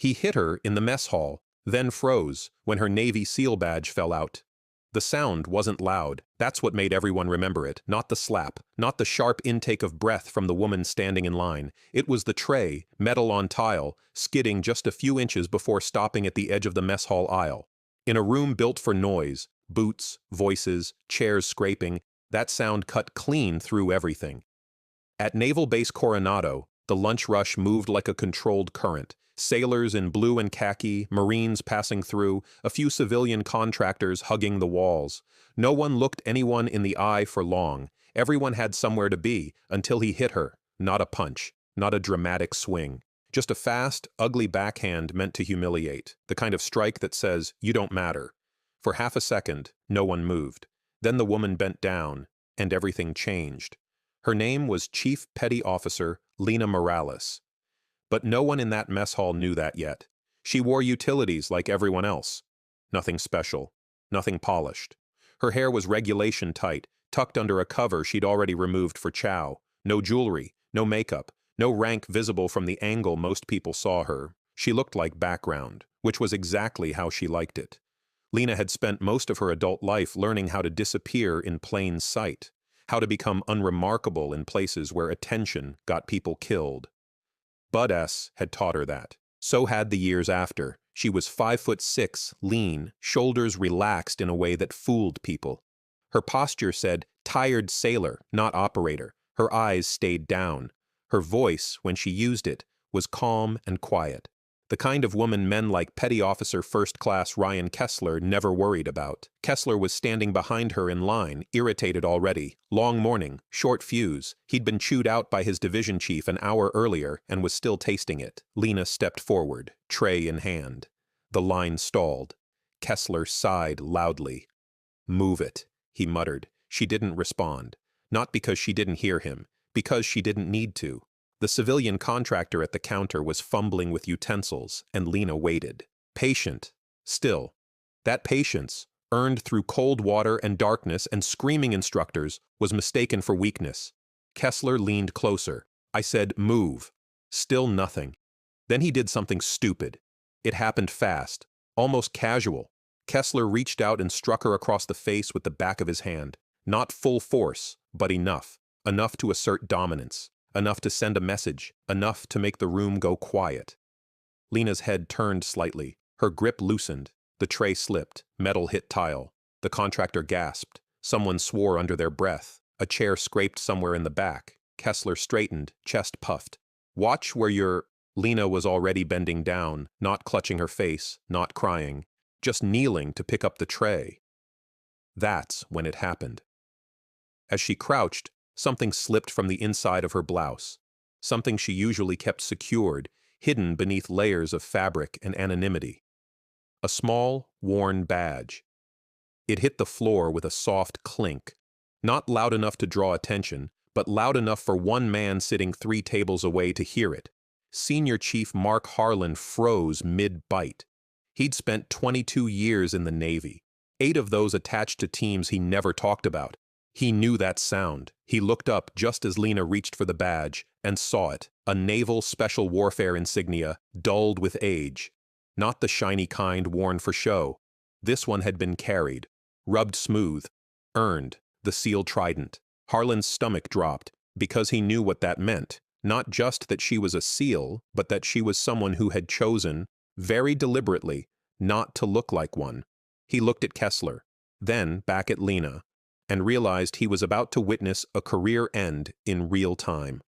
He hit her in the mess hall, then froze when her Navy SEAL badge fell out. The sound wasn't loud. That's what made everyone remember it. Not the slap, not the sharp intake of breath from the woman standing in line. It was the tray, metal on tile, skidding just a few inches before stopping at the edge of the mess hall aisle. In a room built for noise, boots, voices, chairs scraping, that sound cut clean through everything. At Naval Base Coronado, the lunch rush moved like a controlled current. Sailors in blue and khaki, Marines passing through, a few civilian contractors hugging the walls. No one looked anyone in the eye for long. Everyone had somewhere to be until he hit her. Not a punch, not a dramatic swing. Just a fast, ugly backhand meant to humiliate, the kind of strike that says, "You don't matter." For half a second, no one moved. Then the woman bent down, and everything changed. Her name was Chief Petty Officer Lena Morales. But no one in that mess hall knew that yet. She wore utilities like everyone else. Nothing special, nothing polished. Her hair was regulation tight, tucked under a cover she'd already removed for chow. No jewelry, no makeup, no rank visible from the angle most people saw her. She looked like background, which was exactly how she liked it. Lena had spent most of her adult life learning how to disappear in plain sight, how to become unremarkable in places where attention got people killed. Bud S. had taught her that. So had the years after. She was 5'6", lean, shoulders relaxed in a way that fooled people. Her posture said, "tired sailor, not operator." Her eyes stayed down. Her voice, when she used it, was calm and quiet. The kind of woman men like Petty Officer First Class Ryan Kessler never worried about. Kessler was standing behind her in line, irritated already. Long morning, short fuse. He'd been chewed out by his division chief an hour earlier and was still tasting it. Lena stepped forward, tray in hand. The line stalled. Kessler sighed loudly. "Move it," he muttered. She didn't respond. Not because she didn't hear him, because she didn't need to. The civilian contractor at the counter was fumbling with utensils, and Lena waited. Patient. Still. That patience, earned through cold water and darkness and screaming instructors, was mistaken for weakness. Kessler leaned closer. I said, "Move." Still nothing. Then he did something stupid. It happened fast, almost casual. Kessler reached out and struck her across the face with the back of his hand. Not full force, but enough. Enough to assert dominance. Enough to send a message, enough to make the room go quiet. Lena's head turned slightly. Her grip loosened. The tray slipped. Metal hit tile. The contractor gasped. Someone swore under their breath. A chair scraped somewhere in the back. Kessler straightened, chest puffed. "Watch where you're—" Lena was already bending down, not clutching her face, not crying, just kneeling to pick up the tray. That's when it happened. As she crouched, something slipped from the inside of her blouse, something she usually kept secured, hidden beneath layers of fabric and anonymity. A small, worn badge. It hit the floor with a soft clink, not loud enough to draw attention, but loud enough for one man sitting 3 tables away to hear it. Senior Chief Mark Harlan froze mid-bite. He'd spent 22 years in the Navy, 8 of those attached to teams he never talked about. He knew that sound. He looked up just as Lena reached for the badge and saw it, a naval special warfare insignia, dulled with age. Not the shiny kind worn for show. This one had been carried, rubbed smooth, earned, the SEAL trident. Harlan's stomach dropped, because he knew what that meant. Not just that she was a SEAL, but that she was someone who had chosen, very deliberately, not to look like one. He looked at Kessler, then back at Lena, and realized he was about to witness a career end in real time.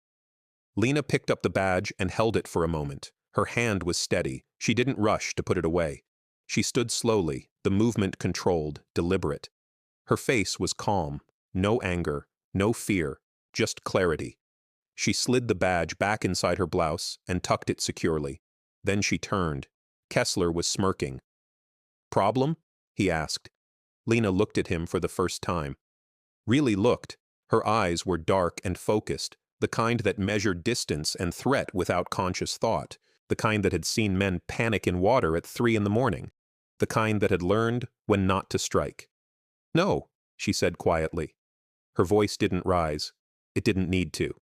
Lena picked up the badge and held it for a moment. Her hand was steady. She didn't rush to put it away. She stood slowly, the movement controlled, deliberate. Her face was calm. No anger, no fear, just clarity. She slid the badge back inside her blouse and tucked it securely. Then she turned. Kessler was smirking. "Problem?" he asked. Lena looked at him for the first time. Really looked. Her eyes were dark and focused, the kind that measured distance and threat without conscious thought, the kind that had seen men panic in water at 3 in the morning, the kind that had learned when not to strike. "No," she said quietly. Her voice didn't rise. It didn't need to.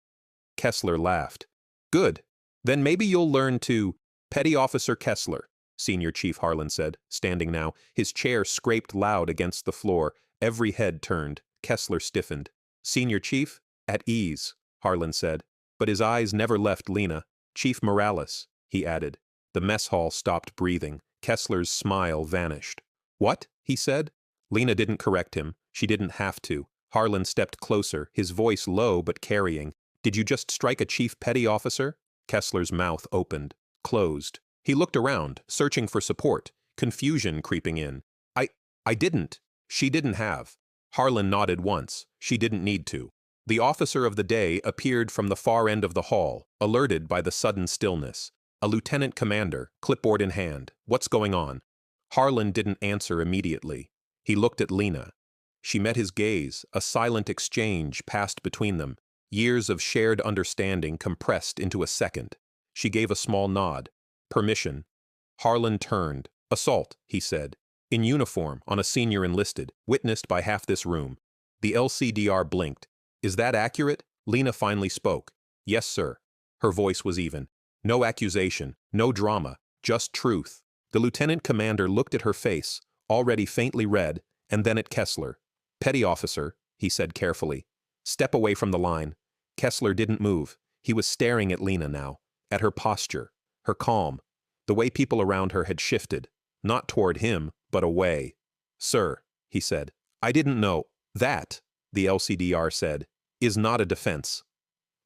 Kessler laughed. "Good. Then maybe you'll learn to Petty Officer Kessler, Senior Chief Harlan said, standing now. His chair scraped loud against the floor. Every head turned. Kessler stiffened. Senior Chief? At ease, Harlan said. But his eyes never left Lena. Chief Morales, he added. The mess hall stopped breathing. Kessler's smile vanished. What? He said. Lena didn't correct him. She didn't have to. Harlan stepped closer, his voice low but carrying. Did you just strike a chief petty officer? Kessler's mouth opened, closed. He looked around, searching for support, confusion creeping in. I didn't. She didn't have. Harlan nodded once. She didn't need to. The officer of the day appeared from the far end of the hall, alerted by the sudden stillness. A lieutenant commander, clipboard in hand. What's going on? Harlan didn't answer immediately. He looked at Lena. She met his gaze. A silent exchange passed between them. Years of shared understanding compressed into a second. She gave a small nod. Permission. Harlan turned. Assault, he said. In uniform, on a senior enlisted, witnessed by half this room. The LCDR blinked. Is that accurate? Lena finally spoke. Yes, sir. Her voice was even. No accusation, no drama, just truth. The lieutenant commander looked at her face, already faintly red, and then at Kessler. Petty officer, he said carefully. Step away from the line. Kessler didn't move. He was staring at Lena now, at her posture, her calm. The way people around her had shifted, not toward him, but away. Sir, he said, I didn't know. That, the LCDR said, is not a defense.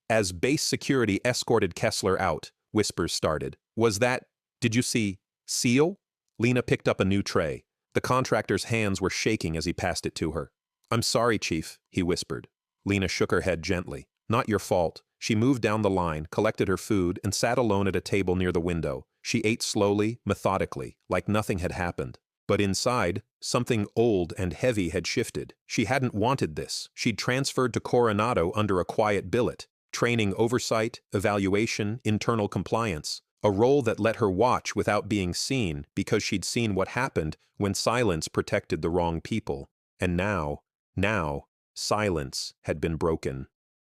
As base security escorted Kessler out, whispers started. Was that, did you see, seal? Lena picked up a new tray. The contractor's hands were shaking as he passed it to her. I'm sorry, Chief, he whispered. Lena shook her head gently. Not your fault. She moved down the line, collected her food, and sat alone at a table near the window. She ate slowly, methodically, like nothing had happened. But inside, something old and heavy had shifted. She hadn't wanted this. She'd transferred to Coronado under a quiet billet, training oversight, evaluation, internal compliance, a role that let her watch without being seen because she'd seen what happened when silence protected the wrong people. And now, silence had been broken.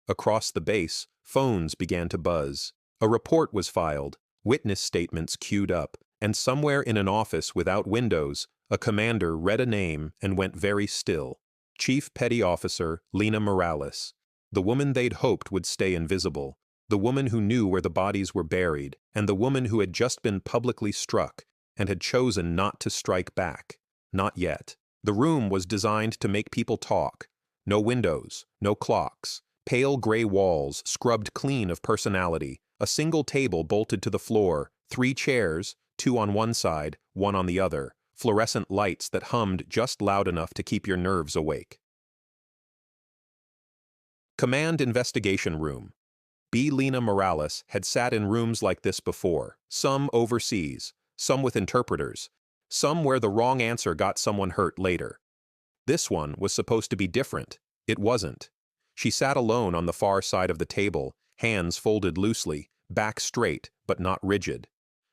Across the base, phones began to buzz. A report was filed, witness statements queued up, and somewhere in an office without windows, a commander read a name and went very still. Chief Petty Officer Lena Morales. The woman they'd hoped would stay invisible. The woman who knew where the bodies were buried, and the woman who had just been publicly struck and had chosen not to strike back. Not yet. The room was designed to make people talk. No windows, no clocks. Pale gray walls scrubbed clean of personality. A single table bolted to the floor. 3 chairs, 2 on one side, 1 on the other. Fluorescent lights that hummed just loud enough to keep your nerves awake. Command Investigation Room. B. Lena Morales had sat in rooms like this before, some overseas, some with interpreters, some where the wrong answer got someone hurt later. This one was supposed to be different. It wasn't. She sat alone on the far side of the table, hands folded loosely, back straight but not rigid.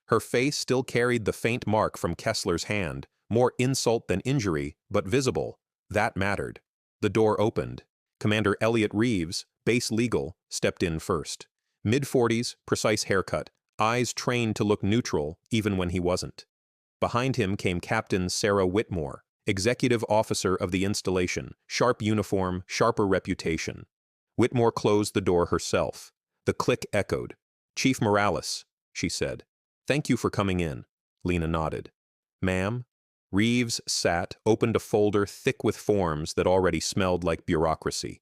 Her face still carried the faint mark from Kessler's hand, more insult than injury, but visible. That mattered. The door opened. Commander Elliot Reeves, base legal, stepped in first. Mid-40s, precise haircut, eyes trained to look neutral even when he wasn't. Behind him came Captain Sarah Whitmore, executive officer of the installation, sharp uniform, sharper reputation. Whitmore closed the door herself. The click echoed. Chief Morales, she said. Thank you for coming in. Lena nodded. Ma'am? Reeves sat, opened a folder thick with forms that already smelled like bureaucracy.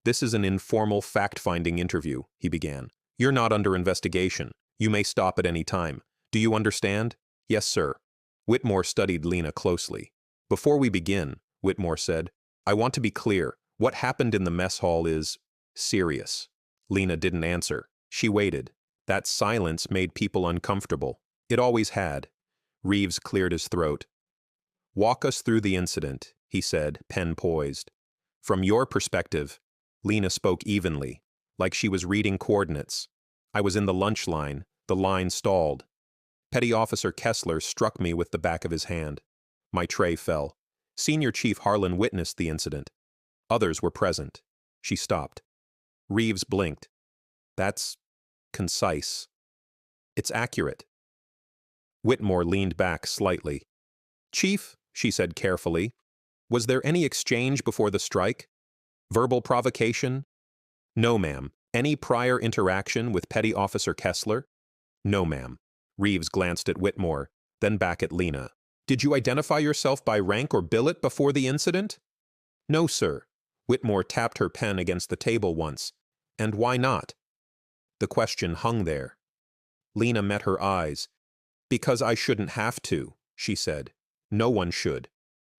This is an informal fact-finding interview, he began. You're not under investigation. You may stop at any time. Do you understand? Yes, sir. Whitmore studied Lena closely. Before we begin, Whitmore said, I want to be clear. What happened in the mess hall is serious. Lena didn't answer. She waited. That silence made people uncomfortable. It always had. Reeves cleared his throat. Walk us through the incident, he said, pen poised. From your perspective, Lena spoke evenly, like she was reading coordinates. I was in the lunch line. The line stalled. Petty Officer Kessler struck me with the back of his hand. My tray fell. Senior Chief Harlan witnessed the incident. Others were present. She stopped. Reeves blinked. That's concise. It's accurate. Whitmore leaned back slightly. "Chief," she said carefully, "was there any exchange before the strike? Verbal provocation?" "No, ma'am." "Any prior interaction with Petty Officer Kessler?" "No, ma'am." Reeves glanced at Whitmore, then back at Lena. "Did you identify yourself by rank or billet before the incident?" "No, sir." Whitmore tapped her pen against the table once. "And why not?" The question hung there. Lena met her eyes. "Because I shouldn't have to," she said. "No one should."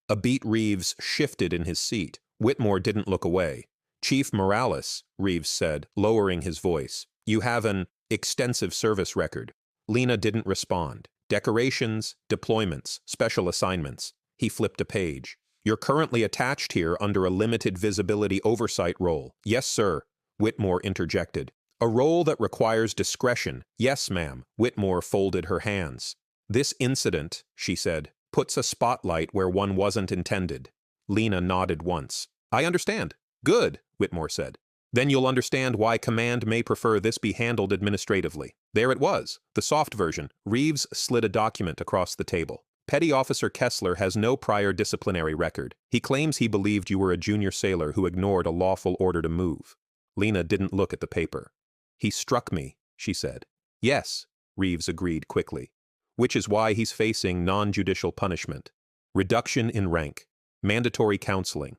A beat Reeves shifted in his seat. Whitmore didn't look away. "Chief Morales," Reeves said, lowering his voice, "you have an extensive service record." Lena didn't respond. "Decorations, deployments, special assignments." He flipped a page. "You're currently attached here under a limited visibility oversight role." "Yes, sir," Whitmore interjected. "A role that requires discretion." "Yes, ma'am." Whitmore folded her hands. "This incident," she said, "puts a spotlight where one wasn't intended." Lena nodded once. "I understand." "Good," Whitmore said. "Then you'll understand why Command may prefer this be handled administratively." There it was, the soft version. Reeves slid a document across the table. "Petty Officer Kessler has no prior disciplinary record. He claims he believed you were a junior sailor who ignored a lawful order to move." Lena didn't look at the paper. "He struck me," she said. "Yes," Reeves agreed quickly. "Which is why he's facing non-judicial punishment. Reduction in rank. Mandatory counseling."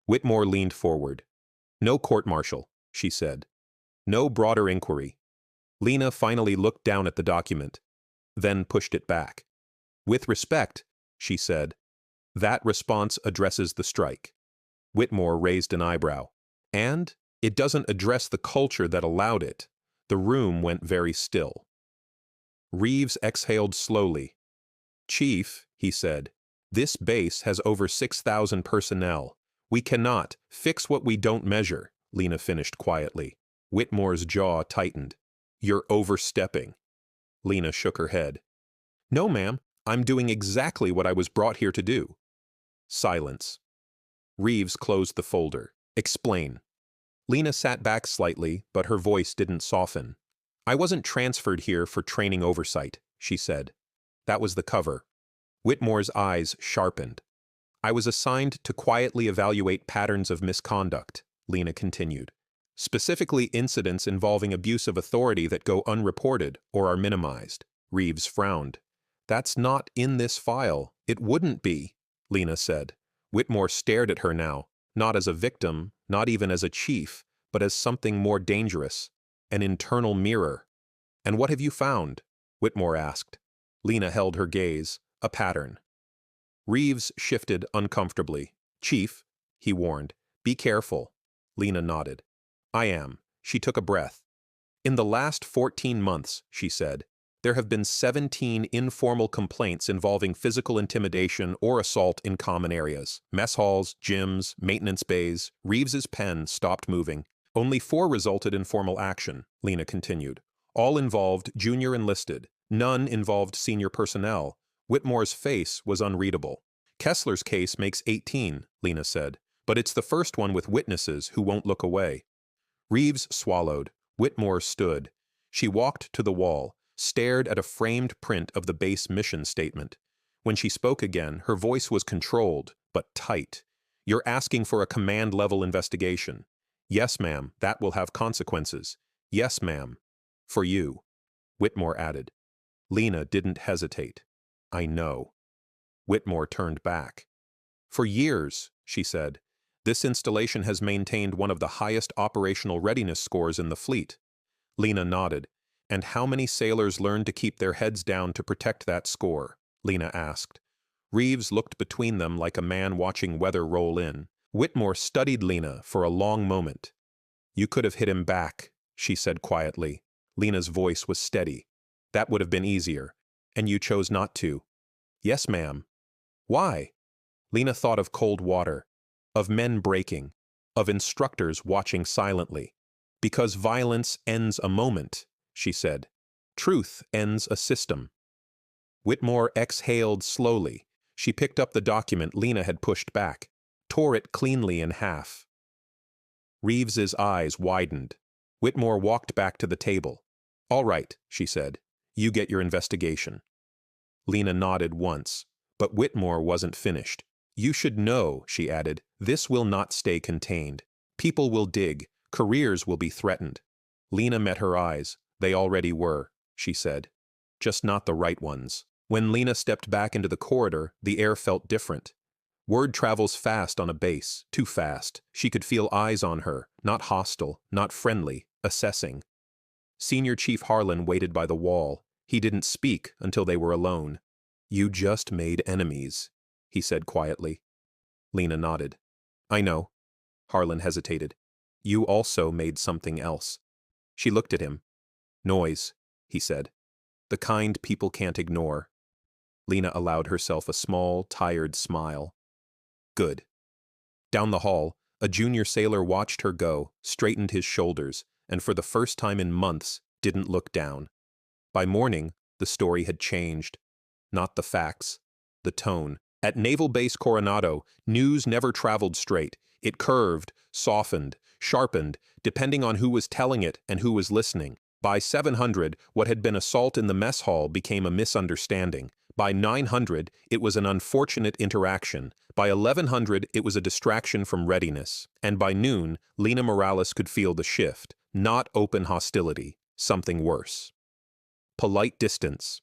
Whitmore leaned forward. "No court-martial," she said. "No broader inquiry." Lena finally looked down at the document, then pushed it back. "With respect," she said, "that response addresses the strike." Whitmore raised an eyebrow. "And it doesn't address the culture that allowed it." The room went very still. Reeves exhaled slowly. "Chief," he said, "this base has over 6,000 personnel. We cannot fix what we don't measure," Lena finished quietly. Whitmore's jaw tightened. "You're overstepping." Lena shook her head. "No, ma'am. I'm doing exactly what I was brought here to do." Silence. Reeves closed the folder. "Explain." Lena sat back slightly, but her voice didn't soften. "I wasn't transferred here for training oversight," she said. "That was the cover." Whitmore's eyes sharpened. "I was assigned to quietly evaluate patterns of misconduct," Lena continued. "Specifically incidents involving abuse of authority that go unreported or are minimized." Reeves frowned. "That's not in this file. It wouldn't be," Lena said. Whitmore stared at her now, not as a victim, not even as a chief, but as something more dangerous. An internal mirror. "And what have you found?" Whitmore asked. Lena held her gaze. "A pattern." Reeves shifted uncomfortably. "Chief," he warned, "be careful." Lena nodded. "I am." She took a breath. "In the last 14 months," she said, "there have been 17 informal complaints involving physical intimidation or assault in common areas. Mess halls, gyms, maintenance bays." Reeves's pen stopped moving. "Only 4 resulted in formal action," Lena continued. "All involved junior enlisted. None involved senior personnel." Whitmore's face was unreadable. "Kessler's case makes 18, Lena said, "but it's the first one with witnesses who won't look away." Reeves swallowed. Whitmore stood. She walked to the wall, stared at a framed print of the base mission statement. When she spoke again, her voice was controlled, but tight. "You're asking for a command-level investigation." "Yes, ma'am, that will have consequences." "Yes, ma'am. For you," Whitmore added. Lena didn't hesitate. "I know." Whitmore turned back. "For years," she said, "this installation has maintained one of the highest operational readiness scores in the fleet." Lena nodded. "And how many sailors learned to keep their heads down to protect that score?" Lena asked. Reeves looked between them like a man watching weather roll in. Whitmore studied Lena for a long moment. "You could have hit him back," she said quietly. Lena's voice was steady. "That would have been easier. And you chose not to." "Yes, ma'am." "Why?" Lena thought of cold water, of men breaking, of instructors watching silently. "Because violence ends a moment," she said. "Truth ends a system." Whitmore exhaled slowly. She picked up the document Lena had pushed back, tore it cleanly in half. Reeves's eyes widened. Whitmore walked back to the table. "All right," she said. "You get your investigation." Lena nodded once, but Whitmore wasn't finished. You should know, she added, this will not stay contained. People will dig, careers will be threatened. Lena met her eyes. They already were, she said. Just not the right ones. When Lena stepped back into the corridor, the air felt different. Word travels fast on a base, too fast. She could feel eyes on her, not hostile, not friendly, assessing. Senior Chief Harlan waited by the wall. He didn't speak until they were alone. You just made enemies, he said quietly. Lena nodded. I know. Harlan hesitated. You also made something else. She looked at him. Noise, he said. The kind people can't ignore. Lena allowed herself a small, tired smile. Good. Down the hall, a junior sailor watched her go, straightened his shoulders, and for the first time in months, didn't look down. By morning, the story had changed. Not the facts, the tone. At Naval Base Coronado, news never traveled straight. It curved, softened, sharpened, depending on who was telling it and who was listening. By 700, what had been assault in the mess hall became a misunderstanding. By 900, it was an unfortunate interaction. By 1100, it was a distraction from readiness. And by noon, Lena Morales could feel the shift. Not open hostility, something worse. Polite distance.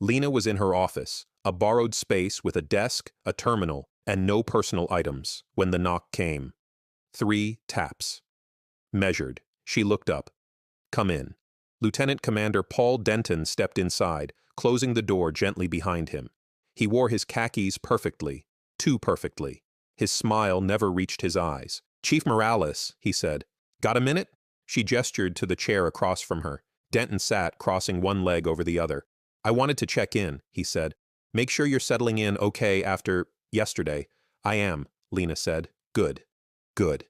Lena was in her office, a borrowed space with a desk, a terminal, and no personal items, when the knock came. 3 taps. Measured. She looked up. Come in. Lieutenant Commander Paul Denton stepped inside, closing the door gently behind him. He wore his khakis perfectly, too perfectly. His smile never reached his eyes. Chief Morales, he said. Got a minute? She gestured to the chair across from her. Denton sat, crossing one leg over the other. I wanted to check in, he said. Make sure you're settling in okay after yesterday. I am, Lena said. Good. Good.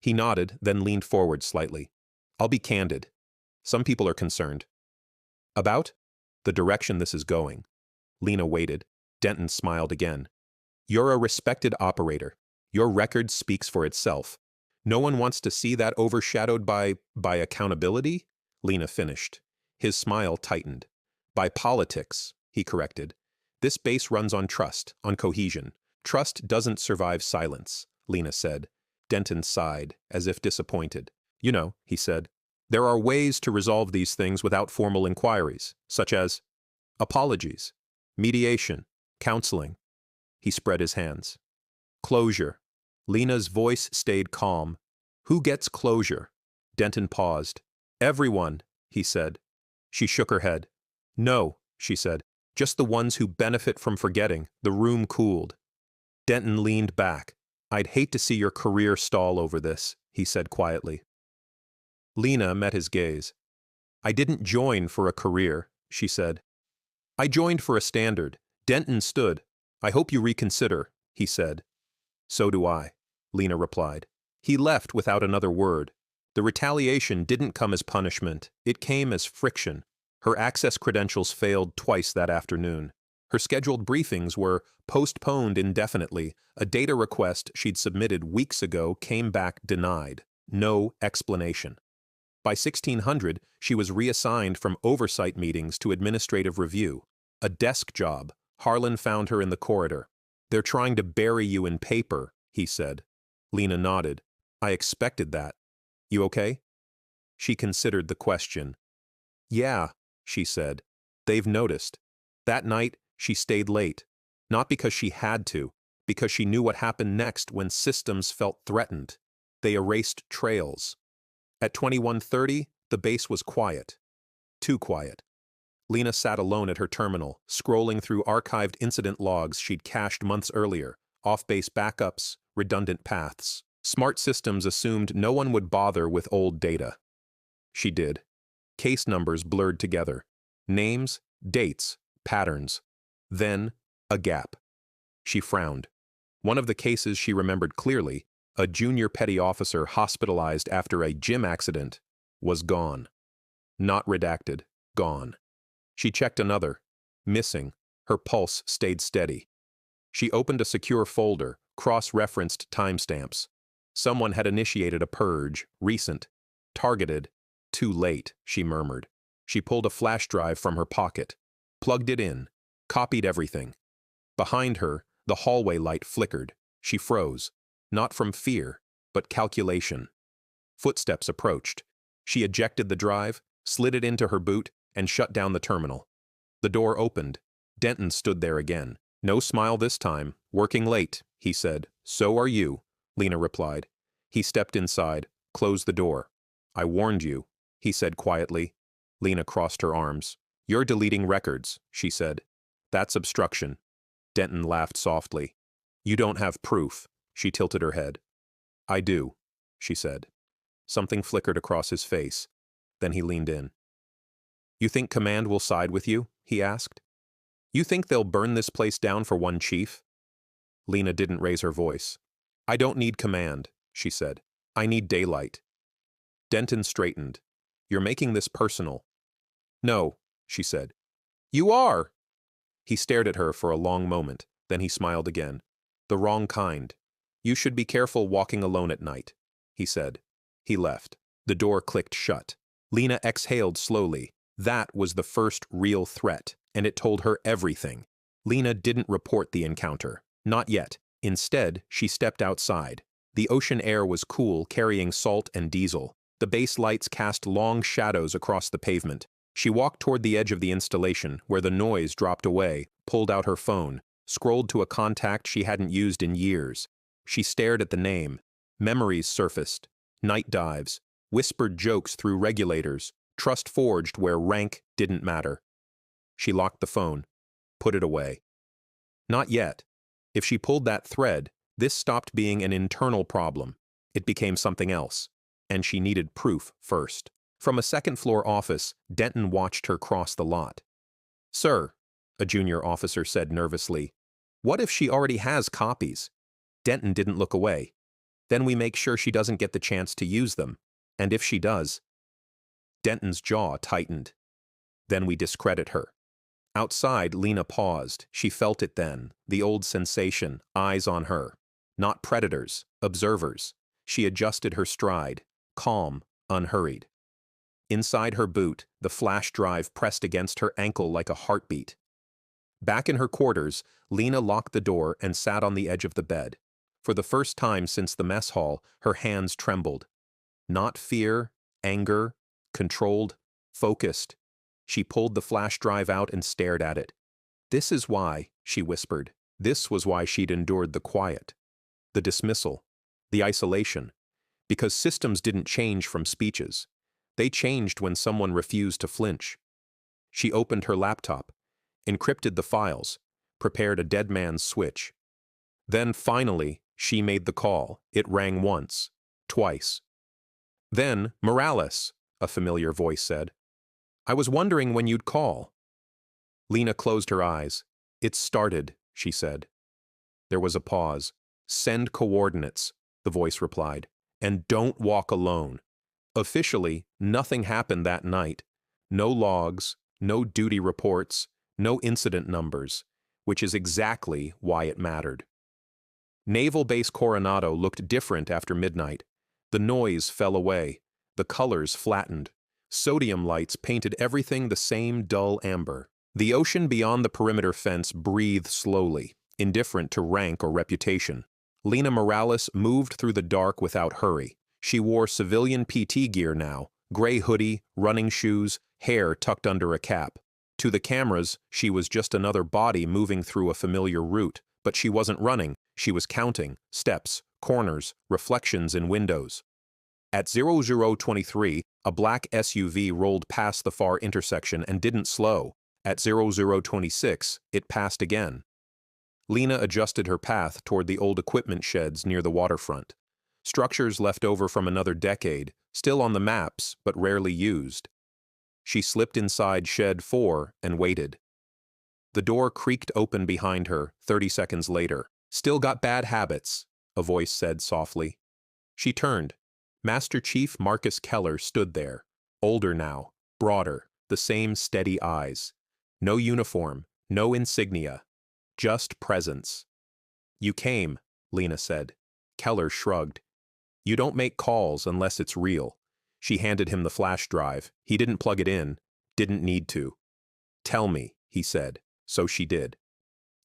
He nodded, then leaned forward slightly. I'll be candid. Some people are concerned. About? The direction this is going. Lena waited. Denton smiled again. You're a respected operator. Your record speaks for itself. No one wants to see that overshadowed by accountability? Lena finished. His smile tightened. By politics, he corrected. This base runs on trust, on cohesion. Trust doesn't survive silence, Lena said. Denton sighed, as if disappointed. You know, he said, there are ways to resolve these things without formal inquiries, such as apologies, mediation, counseling. He spread his hands. Closure. Lena's voice stayed calm. Who gets closure? Denton paused. Everyone, he said. She shook her head. No, she said. Just the ones who benefit from forgetting. The room cooled. Denton leaned back. I'd hate to see your career stall over this, he said quietly. Lena met his gaze. I didn't join for a career, she said. I joined for a standard. Denton stood. I hope you reconsider, he said. So do I, Lena replied. He left without another word. The retaliation didn't come as punishment. It came as friction. Her access credentials failed twice that afternoon. Her scheduled briefings were postponed indefinitely. A data request she'd submitted weeks ago came back denied. No explanation. By 1600, she was reassigned from oversight meetings to administrative review. A desk job. Harlan found her in the corridor. They're trying to bury you in paper, he said. Lena nodded. I expected that. You okay? She considered the question. Yeah, she said. They've noticed. That night, she stayed late. Not because she had to, because she knew what happened next when systems felt threatened. They erased trails. At 21:30, the base was quiet. Too quiet. Lena sat alone at her terminal, scrolling through archived incident logs she'd cached months earlier, off-base backups, redundant paths. Smart systems assumed no one would bother with old data. She did. Case numbers blurred together. Names, dates, patterns. Then, a gap. She frowned. One of the cases she remembered clearly, a junior petty officer hospitalized after a gym accident, was gone. Not redacted. Gone. She checked another. Missing. Her pulse stayed steady. She opened a secure folder, cross-referenced timestamps. Someone had initiated a purge, recent. Targeted. Too late, she murmured. She pulled a flash drive from her pocket. Plugged it in. Copied everything. Behind her, the hallway light flickered. She froze, not from fear, but calculation. Footsteps approached. She ejected the drive, slid it into her boot, and shut down the terminal. The door opened. Denton stood there again. No smile this time. Working late, he said. So are you, Lena replied. He stepped inside, closed the door. I warned you, he said quietly. Lena crossed her arms. You're deleting records, she said. That's obstruction. Denton laughed softly. You don't have proof, she tilted her head. I do, she said. Something flickered across his face. Then he leaned in. You think command will side with you? He asked. You think they'll burn this place down for one chief? Lena didn't raise her voice. I don't need command, she said. I need daylight. Denton straightened. You're making this personal. No, she said. You are! He stared at her for a long moment, then he smiled again. The wrong kind. You should be careful walking alone at night, he said. He left. The door clicked shut. Lena exhaled slowly. That was the first real threat, and it told her everything. Lena didn't report the encounter. Not yet. Instead, she stepped outside. The ocean air was cool, carrying salt and diesel. The base lights cast long shadows across the pavement. She walked toward the edge of the installation, where the noise dropped away, pulled out her phone, scrolled to a contact she hadn't used in years. She stared at the name. Memories surfaced. Night dives. Whispered jokes through regulators. Trust forged where rank didn't matter. She locked the phone. Put it away. Not yet. If she pulled that thread, this stopped being an internal problem. It became something else. And she needed proof first. From a second-floor office, Denton watched her cross the lot. Sir, a junior officer said nervously, what if she already has copies? Denton didn't look away. Then we make sure she doesn't get the chance to use them. And if she does... Denton's jaw tightened. Then we discredit her. Outside, Lena paused. She felt it then, the old sensation, eyes on her. Not predators, observers. She adjusted her stride, calm, unhurried. Inside her boot, the flash drive pressed against her ankle like a heartbeat. Back in her quarters, Lena locked the door and sat on the edge of the bed. For the first time since the mess hall, her hands trembled. Not fear, anger, controlled, focused. She pulled the flash drive out and stared at it. This is why, she whispered. This was why she'd endured the quiet, the dismissal, the isolation. Because systems didn't change from speeches. They changed when someone refused to flinch. She opened her laptop, encrypted the files, prepared a dead man's switch. Then, finally, she made the call. It rang once, twice. Then, Morales, a familiar voice said. I was wondering when you'd call. Lena closed her eyes. It started, she said. There was a pause. Send coordinates, the voice replied. And don't walk alone. Officially, nothing happened that night. No logs, no duty reports, no incident numbers, which is exactly why it mattered. Naval Base Coronado looked different after midnight. The noise fell away. The colors flattened. Sodium lights painted everything the same dull amber. The ocean beyond the perimeter fence breathed slowly, indifferent to rank or reputation. Lena Morales moved through the dark without hurry. She wore civilian PT gear now, gray hoodie, running shoes, hair tucked under a cap. To the cameras, she was just another body moving through a familiar route, but she wasn't running, she was counting, steps, corners, reflections in windows. At 0023, a black SUV rolled past the far intersection and didn't slow. At 0026, it passed again. Lena adjusted her path toward the old equipment sheds near the waterfront. Structures left over from another decade, still on the maps, but rarely used. She slipped inside Shed 4 and waited. The door creaked open behind her 30 seconds later. Still got bad habits, a voice said softly. She turned. Master Chief Marcus Keller stood there, older now, broader, the same steady eyes. No uniform, no insignia, just presence. You came, Lena said. Keller shrugged. You don't make calls unless it's real. She handed him the flash drive. He didn't plug it in, didn't need to. Tell me, he said, So she did.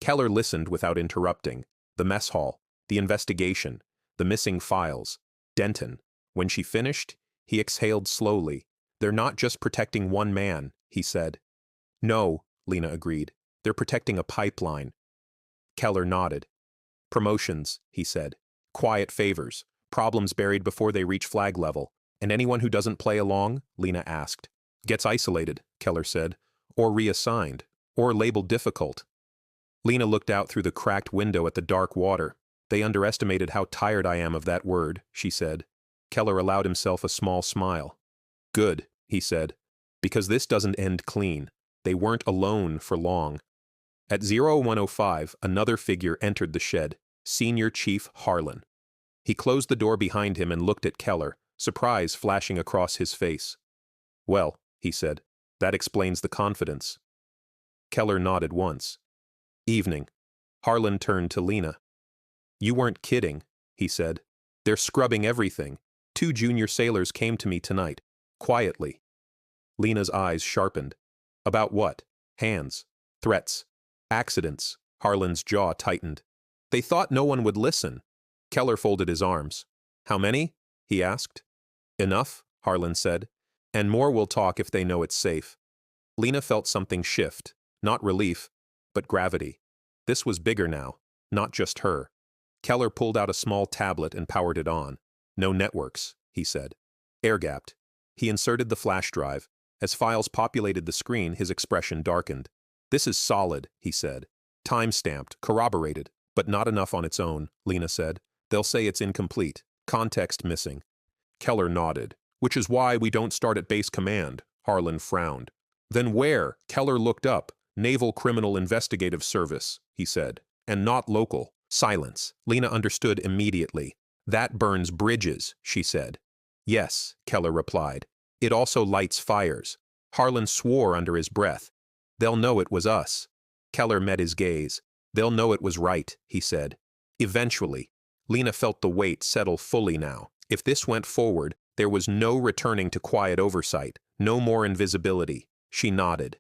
Keller listened without interrupting. The mess hall, the investigation, the missing files, Denton. When she finished, he exhaled slowly. They're not just protecting one man, he said. No, Lena agreed. They're protecting a pipeline. Keller nodded. Promotions, he said. Quiet favors. Problems buried before they reach flag level. And anyone who doesn't play along, Lena asked. Gets isolated, Keller said. Or reassigned. Or labeled difficult. Lena looked out through the cracked window at the dark water. They underestimated how tired I am of that word, she said. Keller allowed himself a small smile. Good, he said. Because this doesn't end clean. They weren't alone for long. At 0105, another figure entered the shed, Senior Chief Harlan. He closed the door behind him and looked at Keller, surprise flashing across his face. Well, he said, that explains the confidence. Keller nodded once. Evening. Harlan turned to Lena. You weren't kidding, he said. They're scrubbing everything. 2 junior sailors came to me tonight, quietly. Lena's eyes sharpened. About what? Hands. Threats. Accidents. Harlan's jaw tightened. They thought no one would listen. Keller folded his arms. How many? He asked. Enough, Harlan said. And more will talk if they know it's safe. Lena felt something shift. Not relief, but gravity. This was bigger now, not just her. Keller pulled out a small tablet and powered it on. No networks, he said. Air-gapped. He inserted the flash drive. As files populated the screen, his expression darkened. This is solid, he said. Time-stamped, corroborated, but not enough on its own, Lena said. They'll say it's incomplete. Context missing. Keller nodded. Which is why we don't start at base command, Harlan frowned. Then where? Keller looked up. Naval Criminal Investigative Service, he said. And not local. Silence. Lena understood immediately. That burns bridges, she said. Yes, Keller replied. It also lights fires. Harlan swore under his breath. They'll know it was us. Keller met his gaze. They'll know it was right, he said. Eventually. Lena felt the weight settle fully now. If this went forward, there was no returning to quiet oversight, no more invisibility. She nodded.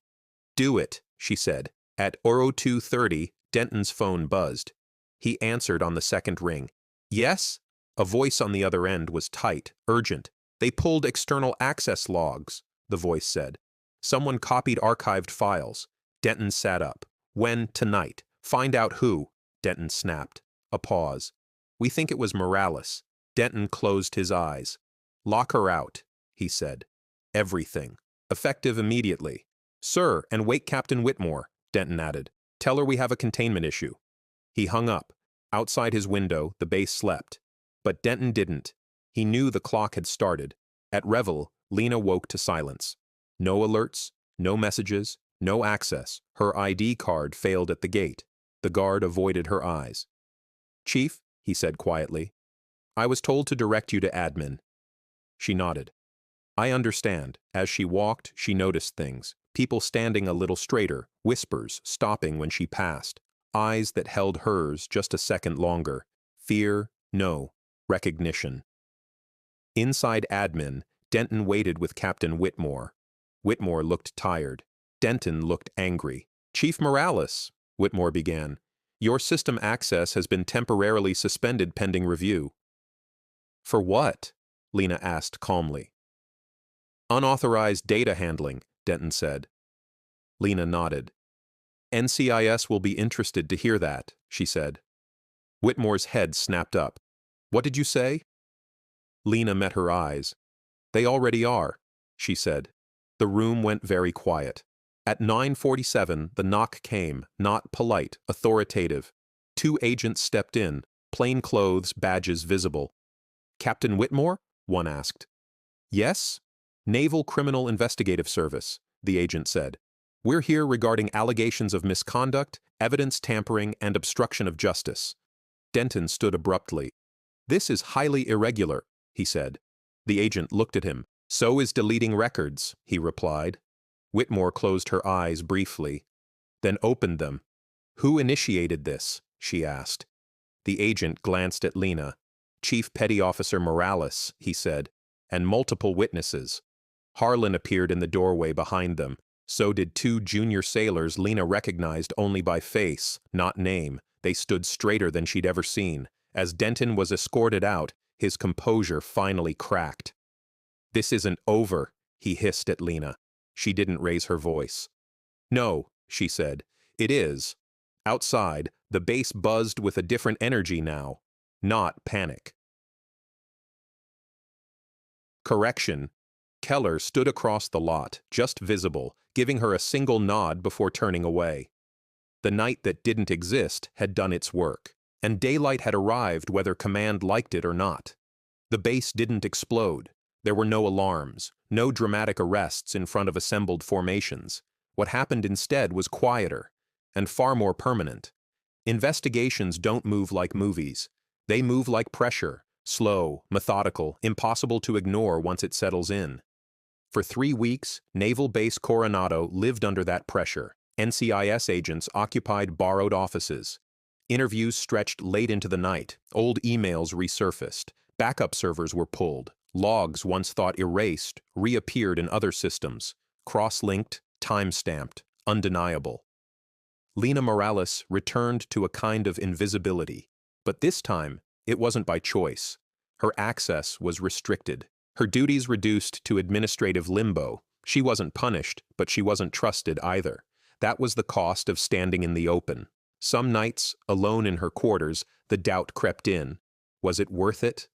Do it, she said. At 02:30, Denton's phone buzzed. He answered on the second ring. Yes? A voice on the other end was tight, urgent. They pulled external access logs, the voice said. Someone copied archived files. Denton sat up. When? Tonight. Find out who. Denton snapped. A pause. We think it was Morales. Denton closed his eyes. Lock her out, he said. Everything. Effective immediately. Sir, and wake Captain Whitmore, Denton added. Tell her we have a containment issue. He hung up. Outside his window, the base slept. But Denton didn't. He knew the clock had started. At Revel, Lena woke to silence. No alerts, no messages, no access. Her ID card failed at the gate. The guard avoided her eyes. Chief, he said quietly, I was told to direct you to admin. She nodded. I understand. As she walked, she noticed things. People standing a little straighter, whispers stopping when she passed. Eyes that held hers just a second longer. Fear, no. Recognition. Inside admin, Denton waited with Captain Whitmore. Whitmore looked tired. Denton looked angry. Chief Morales, Whitmore began. Your system access has been temporarily suspended pending review. For what? Lena asked calmly. Unauthorized data handling, Denton said. Lena nodded. NCIS will be interested to hear that, she said. Whitmore's head snapped up. What did you say? Lena met her eyes. They already are, she said. The room went very quiet. At 9:47, the knock came, not polite, authoritative. 2 agents stepped in, plain clothes, badges visible. Captain Whitmore? One asked. Yes? Naval Criminal Investigative Service, the agent said. We're here regarding allegations of misconduct, evidence tampering, and obstruction of justice. Denton stood abruptly. This is highly irregular, he said. The agent looked at him. So is deleting records, he replied. Whitmore closed her eyes briefly, then opened them. Who initiated this? She asked. The agent glanced at Lena. Chief Petty Officer Morales, he said, and multiple witnesses. Harlan appeared in the doorway behind them. So did two junior sailors Lena recognized only by face, not name. They stood straighter than she'd ever seen. As Denton was escorted out, his composure finally cracked. "This isn't over," he hissed at Lena. She didn't raise her voice. "No," she said. "It is." Outside, the base buzzed with a different energy now, not panic. Correction. Keller stood across the lot, just visible, giving her a single nod before turning away. The night that didn't exist had done its work, and daylight had arrived whether command liked it or not. The base didn't explode. There were no alarms, no dramatic arrests in front of assembled formations. What happened instead was quieter, and far more permanent. Investigations don't move like movies. They move like pressure, slow, methodical, impossible to ignore once it settles in. For 3 weeks, Naval Base Coronado lived under that pressure. NCIS agents occupied borrowed offices. Interviews stretched late into the night. Old emails resurfaced. Backup servers were pulled. Logs once thought erased reappeared in other systems. Cross-linked, time-stamped, undeniable. Lena Morales returned to a kind of invisibility. But this time, it wasn't by choice. Her access was restricted. Her duties reduced to administrative limbo. She wasn't punished, but she wasn't trusted either. That was the cost of standing in the open. Some nights, alone in her quarters, the doubt crept in. Was it worth it?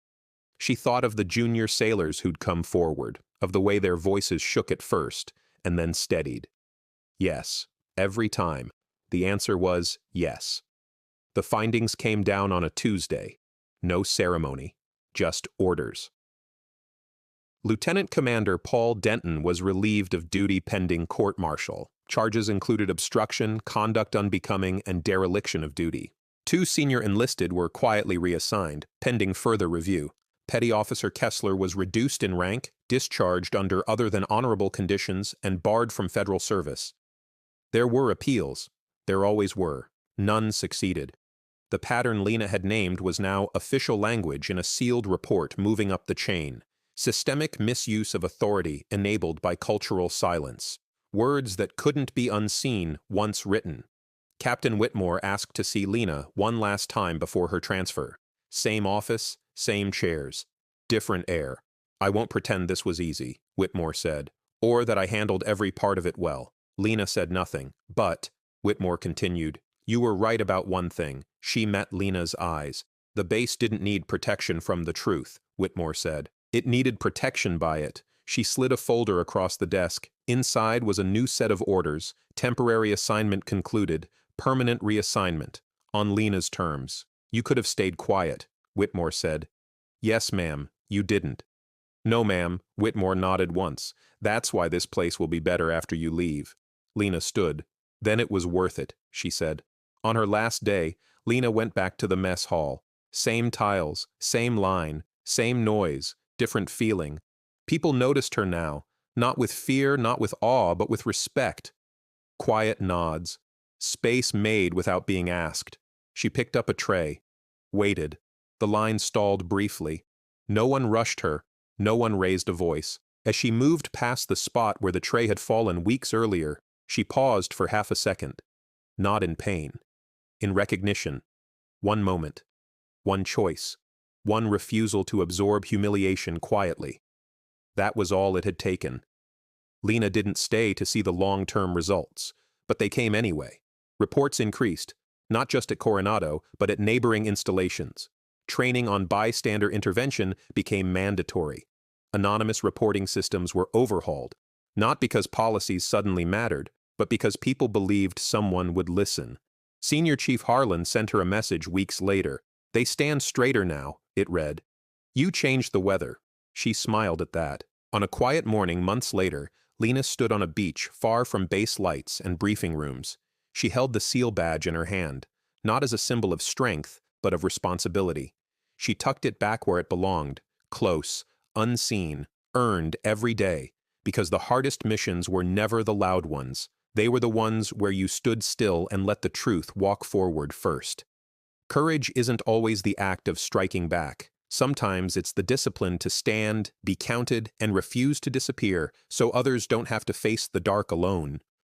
She thought of the junior sailors who'd come forward, of the way their voices shook at first, and then steadied. Yes, every time. The answer was yes. The findings came down on a Tuesday. No ceremony, just orders. Lieutenant Commander Paul Denton was relieved of duty pending court-martial. Charges included obstruction, conduct unbecoming, and dereliction of duty. 2 senior enlisted were quietly reassigned, pending further review. Petty Officer Kessler was reduced in rank, discharged under other than honorable conditions, and barred from federal service. There were appeals. There always were. None succeeded. The pattern Lena had named was now official language in a sealed report moving up the chain. Systemic misuse of authority enabled by cultural silence. Words that couldn't be unseen once written. Captain Whitmore asked to see Lena one last time before her transfer. Same office, same chairs. Different air. "I won't pretend this was easy," Whitmore said, "or that I handled every part of it well." Lena said nothing, but, Whitmore continued, "You were right about one thing." She met Lena's eyes. "The base didn't need protection from the truth," Whitmore said. "It needed protection by it." She slid a folder across the desk. Inside was a new set of orders. Temporary assignment concluded. Permanent reassignment. On Lena's terms. "You could have stayed quiet," Whitmore said. "Yes, ma'am, you didn't." "No, ma'am," Whitmore nodded once. "That's why this place will be better after you leave." Lena stood. "Then it was worth it," she said. On her last day, Lena went back to the mess hall. Same tiles, same line, same noise, different feeling. People noticed her now, not with fear, not with awe, but with respect. Quiet nods. Space made without being asked. She picked up a tray. Waited. The line stalled briefly. No one rushed her. No one raised a voice. As she moved past the spot where the tray had fallen weeks earlier, she paused for half a second. Not in pain. In recognition. One moment. One choice. One refusal to absorb humiliation quietly. That was all it had taken. Lena didn't stay to see the long-term results, but they came anyway. Reports increased, not just at Coronado, but at neighboring installations. Training on bystander intervention became mandatory. Anonymous reporting systems were overhauled, not because policies suddenly mattered, but because people believed someone would listen. Senior Chief Harlan sent her a message weeks later. "They stand straighter now," it read. "You changed the weather." She smiled at that. On a quiet morning months later, Lena stood on a beach far from base lights and briefing rooms. She held the SEAL badge in her hand, not as a symbol of strength, but of responsibility. She tucked it back where it belonged, close, unseen, earned every day, because the hardest missions were never the loud ones. They were the ones where you stood still and let the truth walk forward first. Courage isn't always the act of striking back. Sometimes it's the discipline to stand, be counted, and refuse to disappear so others don't have to face the dark alone.